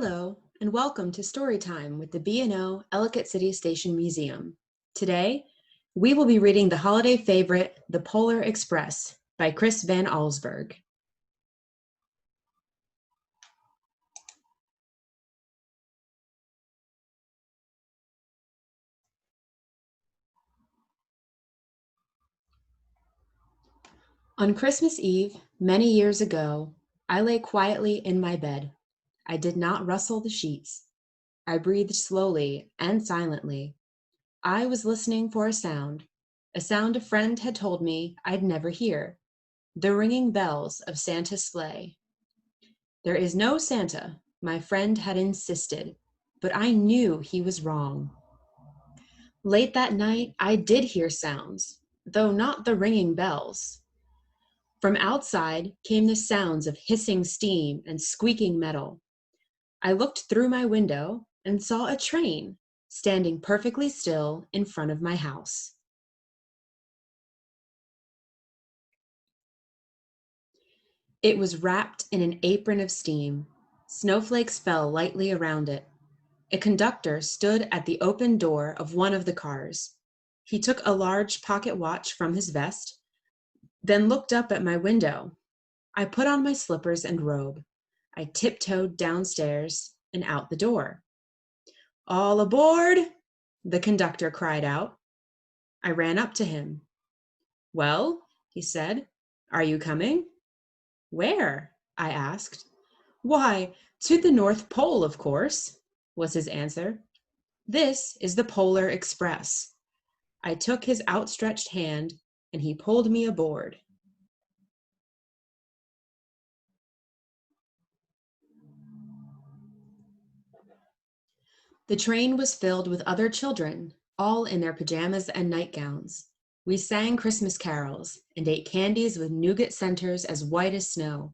Hello, and welcome to Storytime with the B&O Ellicott City Station Museum. Today, we will be reading the holiday favorite, The Polar Express, by Chris Van Allsburg. On Christmas Eve, many years ago, I lay quietly in my bed. I did not rustle the sheets. I breathed slowly and silently. I was listening for a sound a friend had told me I'd never hear, the ringing bells of Santa's sleigh. There is no Santa, my friend had insisted, but I knew he was wrong. Late that night, I did hear sounds, though not the ringing bells. From outside came the sounds of hissing steam and squeaking metal. I looked through my window and saw a train standing perfectly still in front of my house. It was wrapped in an apron of steam. Snowflakes fell lightly around it. A conductor stood at the open door of one of the cars. He took a large pocket watch from his vest, then looked up at my window. I put on my slippers and robe. I tiptoed downstairs and out the door. "All aboard!" the conductor cried out. I ran up to him. "Well," he said, "are you coming?" "Where?" I asked. "Why, to the North Pole, of course," was his answer. "This is the Polar Express." I took his outstretched hand, and he pulled me aboard. The train was filled with other children, all in their pajamas and nightgowns. We sang Christmas carols and ate candies with nougat centers as white as snow.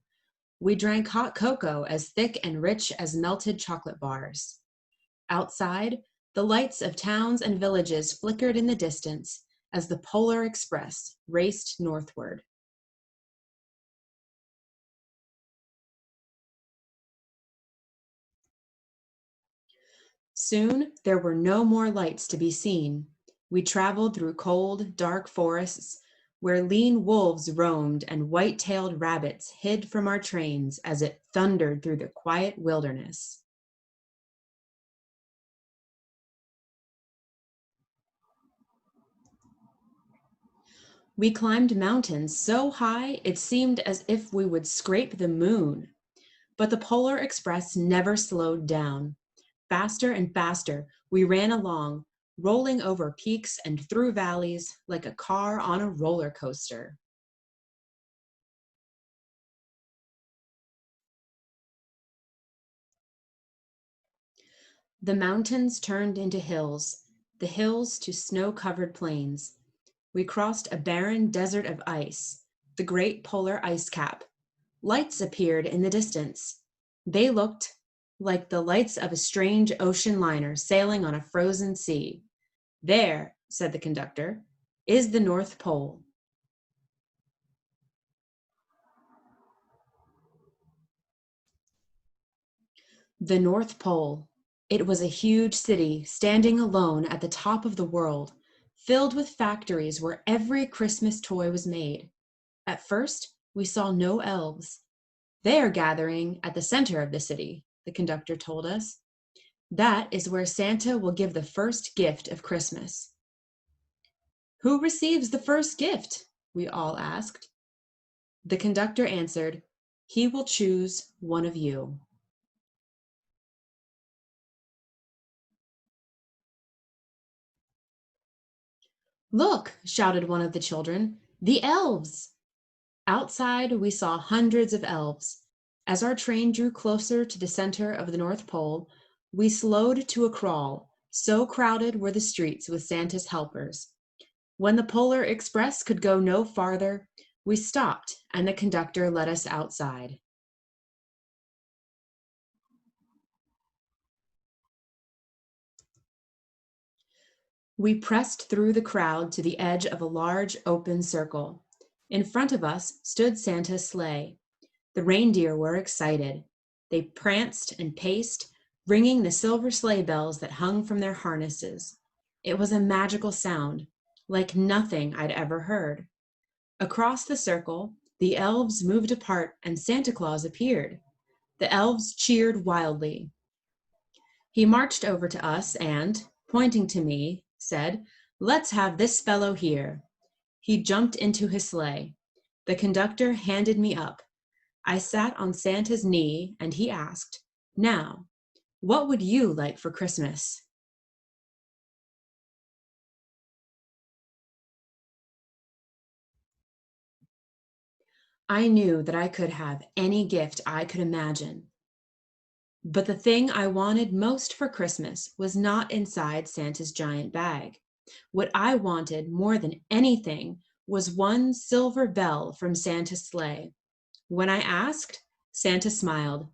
We drank hot cocoa as thick and rich as melted chocolate bars. Outside, the lights of towns and villages flickered in the distance as the Polar Express raced northward. Soon, there were no more lights to be seen. We traveled through cold, dark forests where lean wolves roamed and white-tailed rabbits hid from our trains as it thundered through the quiet wilderness. We climbed mountains so high it seemed as if we would scrape the moon. But the Polar Express never slowed down. Faster and faster, we ran along, rolling over peaks and through valleys like a car on a roller coaster. The mountains turned into hills, the hills to snow-covered plains. We crossed a barren desert of ice, the great polar ice cap. Lights appeared in the distance. They looked like the lights of a strange ocean liner sailing on a frozen sea. "There," said the conductor, "is the North Pole." The North Pole. It was a huge city standing alone at the top of the world, filled with factories where every Christmas toy was made. At first, we saw no elves. "They are gathering at the center of the city," the conductor told us. "That is where Santa will give the first gift of Christmas." "Who receives the first gift?" we all asked. The conductor answered, "He will choose one of you." "Look," shouted one of the children, "the elves!" Outside, we saw hundreds of elves. As our train drew closer to the center of the North Pole, we slowed to a crawl, so crowded were the streets with Santa's helpers. When the Polar Express could go no farther, we stopped and the conductor let us outside. We pressed through the crowd to the edge of a large open circle. In front of us stood Santa's sleigh. The reindeer were excited. They pranced and paced, ringing the silver sleigh bells that hung from their harnesses. It was a magical sound, like nothing I'd ever heard. Across the circle, the elves moved apart and Santa Claus appeared. The elves cheered wildly. He marched over to us and, pointing to me, said, "Let's have this fellow here." He jumped into his sleigh. The conductor handed me up. I sat on Santa's knee and he asked, "Now, what would you like for Christmas?" I knew that I could have any gift I could imagine. But the thing I wanted most for Christmas was not inside Santa's giant bag. What I wanted more than anything was one silver bell from Santa's sleigh. When I asked, Santa smiled.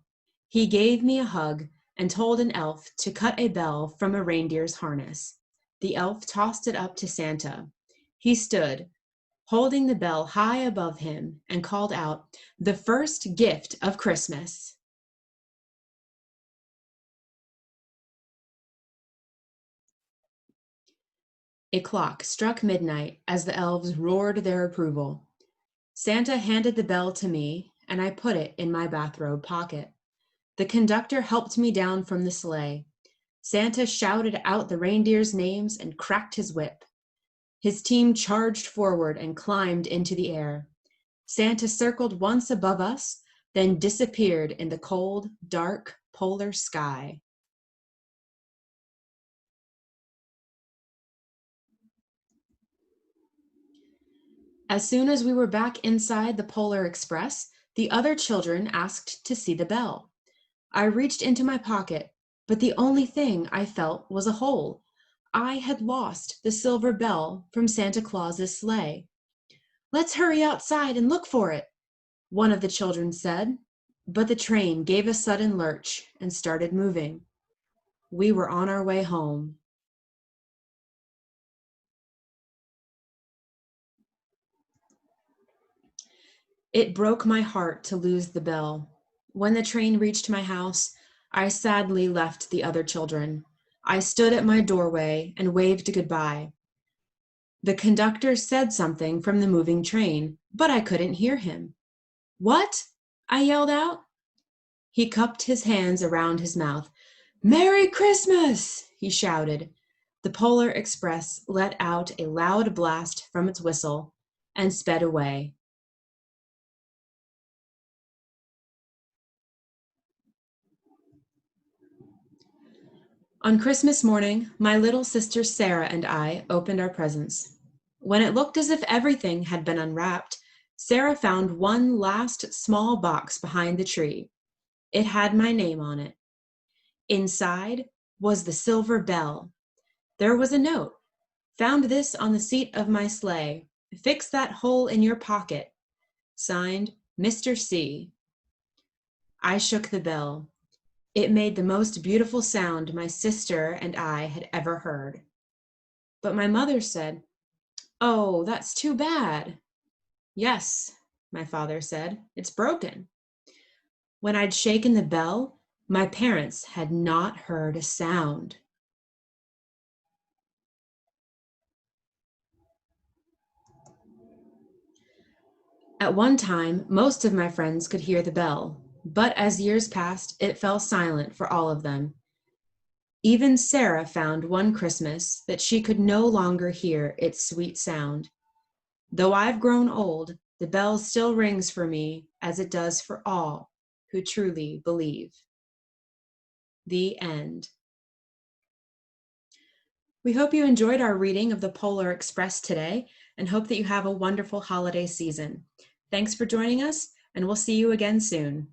He gave me a hug and told an elf to cut a bell from a reindeer's harness. The elf tossed it up to Santa. He stood, holding the bell high above him, and called out, "The first gift of Christmas." A clock struck midnight as the elves roared their approval. Santa handed the bell to me, and I put it in my bathrobe pocket. The conductor helped me down from the sleigh. Santa shouted out the reindeers' names and cracked his whip. His team charged forward and climbed into the air. Santa circled once above us, then disappeared in the cold, dark, polar sky. As soon as we were back inside the Polar Express, the other children asked to see the bell. I reached into my pocket, but the only thing I felt was a hole. I had lost the silver bell from Santa Claus's sleigh. "Let's hurry outside and look for it," one of the children said. But the train gave a sudden lurch and started moving. We were on our way home. It broke my heart to lose the bell. When the train reached my house, I sadly left the other children. I stood at my doorway and waved goodbye. The conductor said something from the moving train, but I couldn't hear him. "What?" I yelled out. He cupped his hands around his mouth. "Merry Christmas!" he shouted. The Polar Express let out a loud blast from its whistle and sped away. On Christmas morning, my little sister Sarah and I opened our presents. When it looked as if everything had been unwrapped, Sarah found one last small box behind the tree. It had my name on it. Inside was the silver bell. There was a note. "Found this on the seat of my sleigh. Fix that hole in your pocket." Signed, Mr. C. I shook the bell. It made the most beautiful sound my sister and I had ever heard. But my mother said, "Oh, that's too bad." "Yes," my father said, "it's broken." When I'd shaken the bell, my parents had not heard a sound. At one time, most of my friends could hear the bell, but as years passed, it fell silent for all of them. Even Sarah found one Christmas that she could no longer hear its sweet sound. Though I've grown old, the bell still rings for me as it does for all who truly believe. The end. We hope you enjoyed our reading of the Polar Express today and hope that you have a wonderful holiday season. Thanks for joining us, and we'll see you again soon.